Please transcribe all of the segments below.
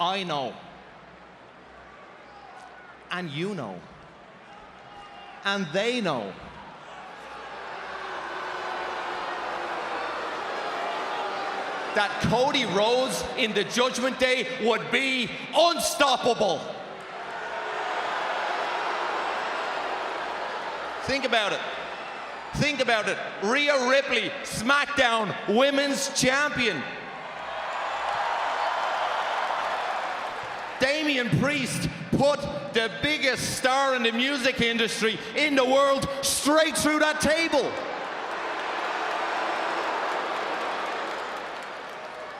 I know. And you know. And they know. That Cody Rhodes in the Judgment Day would be unstoppable. Think about it. Think about it. Rhea Ripley, SmackDown Women's Champion. Damian Priest put the biggest star in the music industry in the world straight through that table.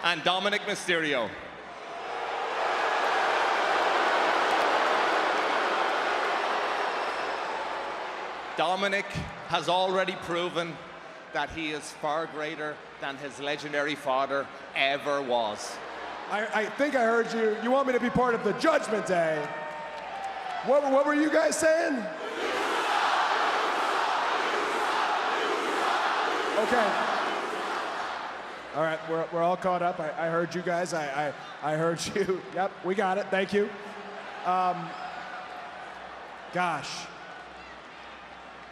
And Dominic Mysterio. Dominic has already proven that he is far greater than his legendary father ever was. I think I heard you. You want me to be part of the Judgment Day. What were you guys saying? Okay. All right, we're all caught up. I heard you guys. I heard you. Yep, we got it. Thank you. Gosh.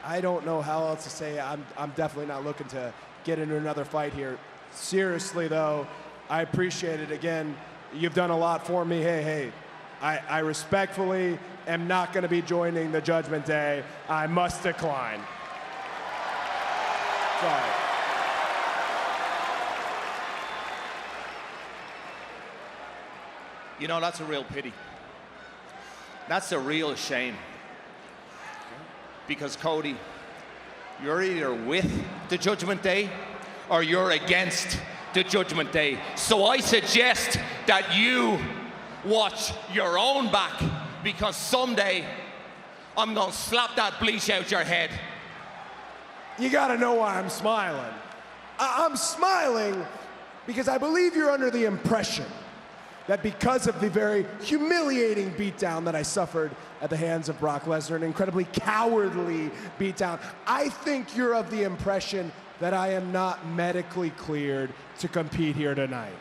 I don't know how else to say it. I'm definitely not looking to get into another fight here. Seriously, though, I appreciate it. Again, you've done a lot for me. Hey, I respectfully am not going to be joining the Judgment Day. I must decline. Sorry. You know, that's a real pity. That's a real shame. Because Cody, you're either with the Judgment Day or you're against the Judgment Day. So I suggest that you watch your own back, because someday I'm gonna slap that bleach out your head. You gotta know why I'm smiling. I'm smiling because I believe you're under the impression that because of the very humiliating beatdown that I suffered at the hands of Brock Lesnar, an incredibly cowardly beatdown, I think you're of the impression that I am not medically cleared to compete here tonight.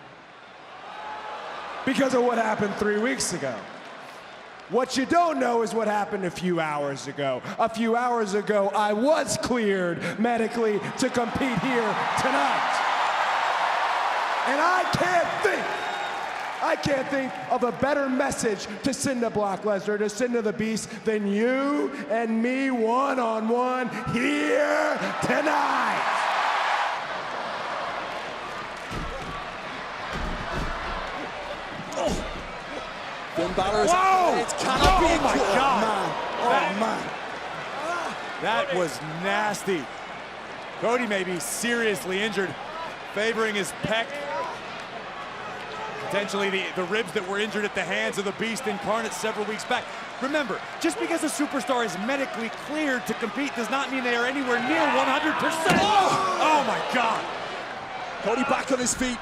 Because of what happened 3 weeks ago. What you don't know is what happened a few hours ago. A few hours ago, I was cleared medically to compete here tonight. And I can't think of a better message to send to Brock Lesnar, to send to the Beast, than you and me one-on-one here tonight. Finn Balor is Whoa! It cannot be. Oh my God! Man. Oh man. That was nasty. Cody may be seriously injured, favoring his pec. Potentially the ribs that were injured at the hands of the Beast Incarnate several weeks back. Remember, just because a superstar is medically cleared to compete does not mean they are anywhere near 100%. Oh my God. Cody back on his feet.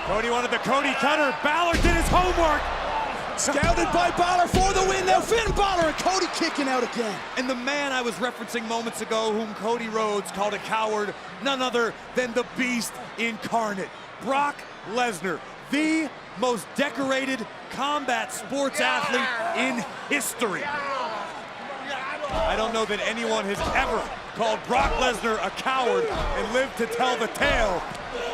Cody wanted the Cody cutter. Balor did his homework. Scouted by Balor for the win. Now Finn Balor and Cody kicking out again. And the man I was referencing moments ago, whom Cody Rhodes called a coward, none other than the Beast Incarnate, Brock Lesnar, the most decorated combat sports athlete in history. I don't know that anyone has ever called Brock Lesnar a coward and lived to tell the tale.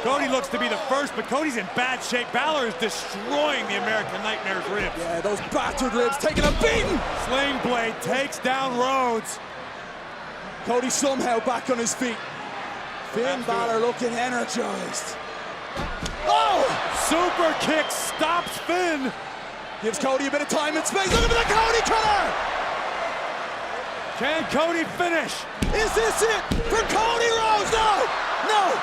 Cody looks to be the first, but Cody's in bad shape. Balor is destroying the American Nightmare's ribs. Yeah, those battered ribs taking a beating. Sling Blade takes down Rhodes. Cody somehow back on his feet. Finn Balor looking energized. Oh! Super kick stops Finn. Gives Cody a bit of time and space. Look at the Cody cutter! Can Cody finish? Is this it for Cody Rhodes? No! No!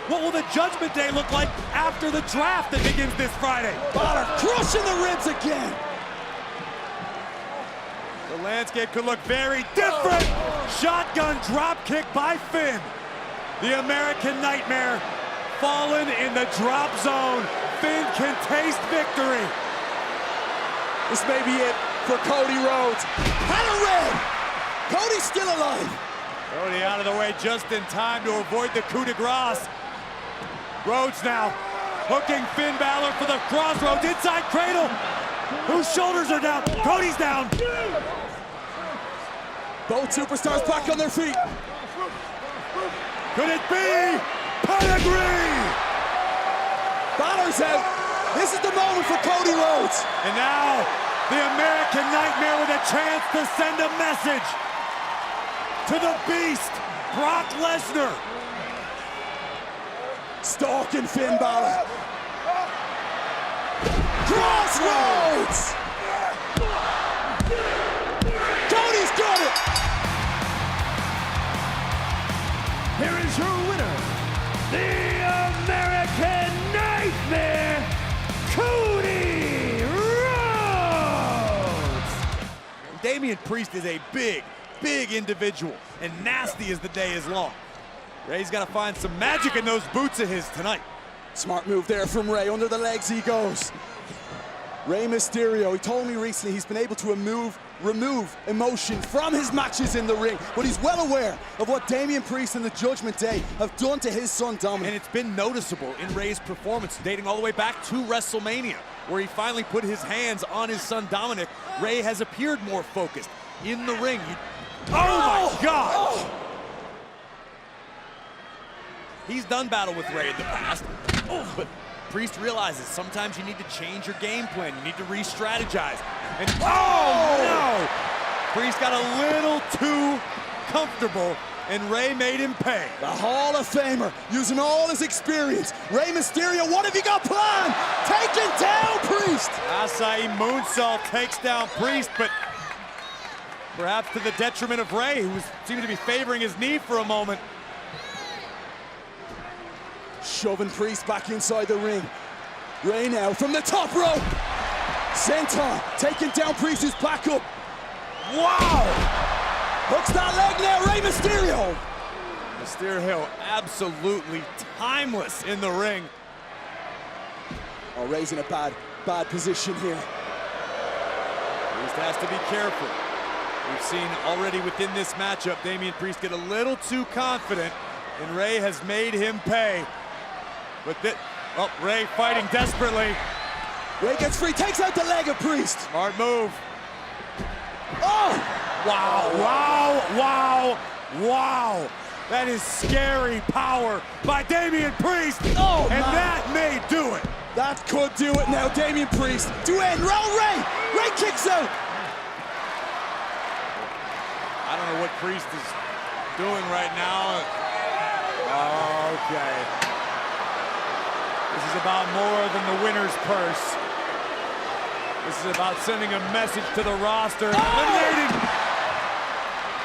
What will the Judgment Day look like after the draft that begins this Friday? Balor crushing the ribs again. The landscape could look very different. Shotgun drop kick by Finn. The American Nightmare fallen in the drop zone. Finn can taste victory. This may be it for Cody Rhodes. And a red. Cody's still alive. Cody out of the way just in time to avoid the coup de grace. Rhodes now hooking Finn Balor for the crossroads, inside cradle. Whose shoulders are down? Cody's down. Both superstars back on their feet. Could it be Pedigree? Balor's out. This is the moment for Cody Rhodes. And now the American Nightmare with a chance to send a message to the Beast, Brock Lesnar. Stalking Finn Balor. Crossroads! Cody's got it! Here is your winner, the American Nightmare, Cody Rhodes! Damian Priest is a big, big individual, and nasty as the day is long. Ray's got to find some magic in those boots of his tonight. Smart move there from Ray. Under the legs he goes. Rey Mysterio, he told me recently he's been able to remove emotion from his matches in the ring, but he's well aware of what Damian Priest and the Judgment Day have done to his son Dominic. And it's been noticeable in Ray's performance, dating all the way back to WrestleMania, where he finally put his hands on his son Dominic. Ray has appeared more focused in the ring. Oh my God! Oh. He's done battle with Ray in the past, but Priest realizes sometimes you need to change your game plan. You need to re-strategize. And oh no! Priest got a little too comfortable, and Ray made him pay. The Hall of Famer using all his experience. Rey Mysterio, what have you got planned? Taking down Priest! Acai moonsault takes down Priest, but perhaps to the detriment of Ray, who seemed to be favoring his knee for a moment. Shoving Priest back inside the ring. Ray now from the top rope. Senton taking down Priest, who's back up. Wow! Hooks that leg now, Rey Mysterio. Mysterio absolutely timeless in the ring. Oh, Ray's in a bad position here. Priest has to be careful. We've seen already within this matchup, Damian Priest get a little too confident, and Ray has made him pay. But Ray fighting desperately. Ray gets free, takes out the leg of Priest. Smart move. Oh! Wow, wow, wow, wow. That is scary power by Damian Priest. Oh, and man. that may do it. That could do it now, Damian Priest. To end, roll Ray! Ray kicks out. I don't know what Priest is doing right now. Okay. This is about more than the winner's purse. This is about sending a message to the roster, eliminating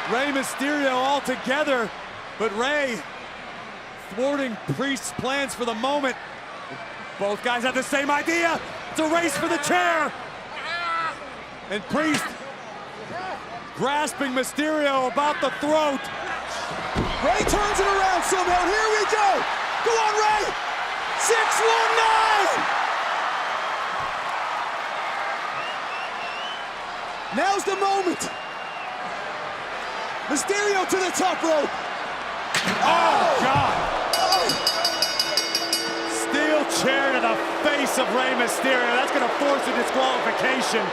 Rey Mysterio altogether. But Ray thwarting Priest's plans for the moment. Both guys have the same idea. It's a race for the chair. And Priest grasping Mysterio about the throat. Ray turns it around somehow. Here we go. Go on, Ray. 619. Now's the moment. Mysterio to the top rope. Oh, God. Steel chair to the face of Rey Mysterio. That's going to force a disqualification.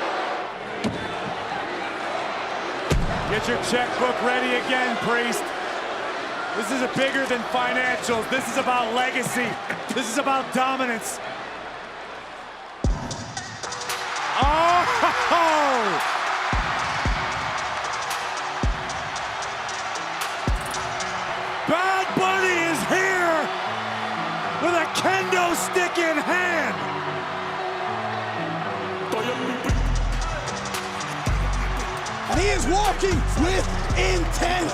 Get your checkbook ready again, Priest. This is bigger than financials. This is about legacy. This is about dominance. Oh! Bad Bunny is here with a kendo stick in hand. And he is walking with intent.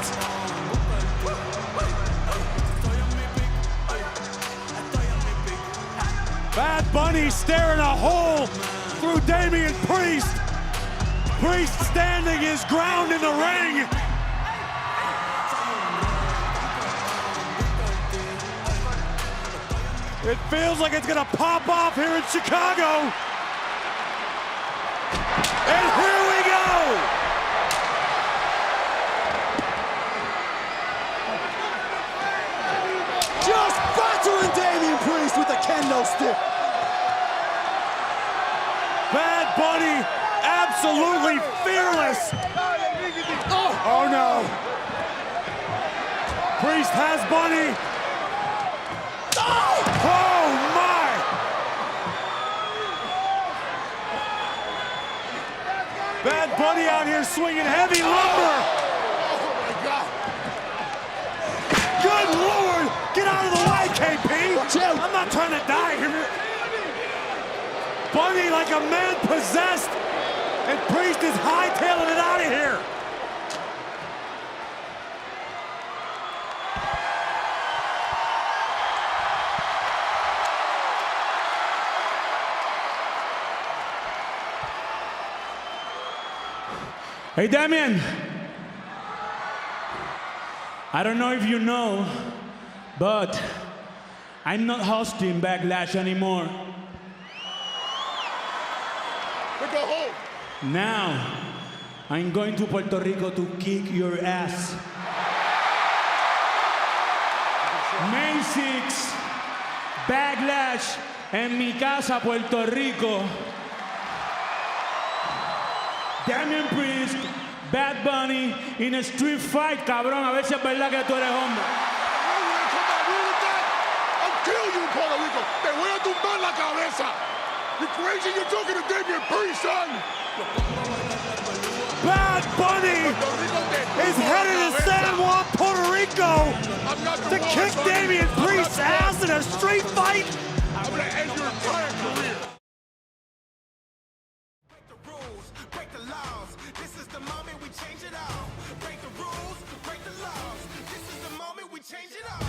Bad Bunny staring a hole through Damian Priest. Priest standing his ground in the ring. It feels like it's gonna pop off here in Chicago. And here we go. Just battering Damian Priest. lost it. Bad Bunny, absolutely fearless. Oh no. Priest has Bunny. Oh my. Bad Bunny out here swinging heavy lumber. Good Lord, get out of the way, KP. Watch out. I'm not trying to die here. Bunny like a man possessed, and Priest is hightailing it out of here. Hey, Damien. I don't know if you know, but I'm not hosting Backlash anymore. We go home. Now, I'm going to Puerto Rico to kick your ass. May 6, Backlash en mi casa, Puerto Rico. Damian Priest, Bad Bunny in a street fight, cabrón. A ver si es verdad que tú eres hombre. I'll kill you, Puerto Rico. Te voy a tumbar la cabeza. You crazy? You're talking to Damian Priest, son. Bad Bunny is headed to San Juan, Puerto Rico to kick Damian Priest's ass in a street fight. I'm gonna end your entire career. Break the rules, break the laws. This is the moment we change it all. Break the rules, break the laws. This is the moment we change it all.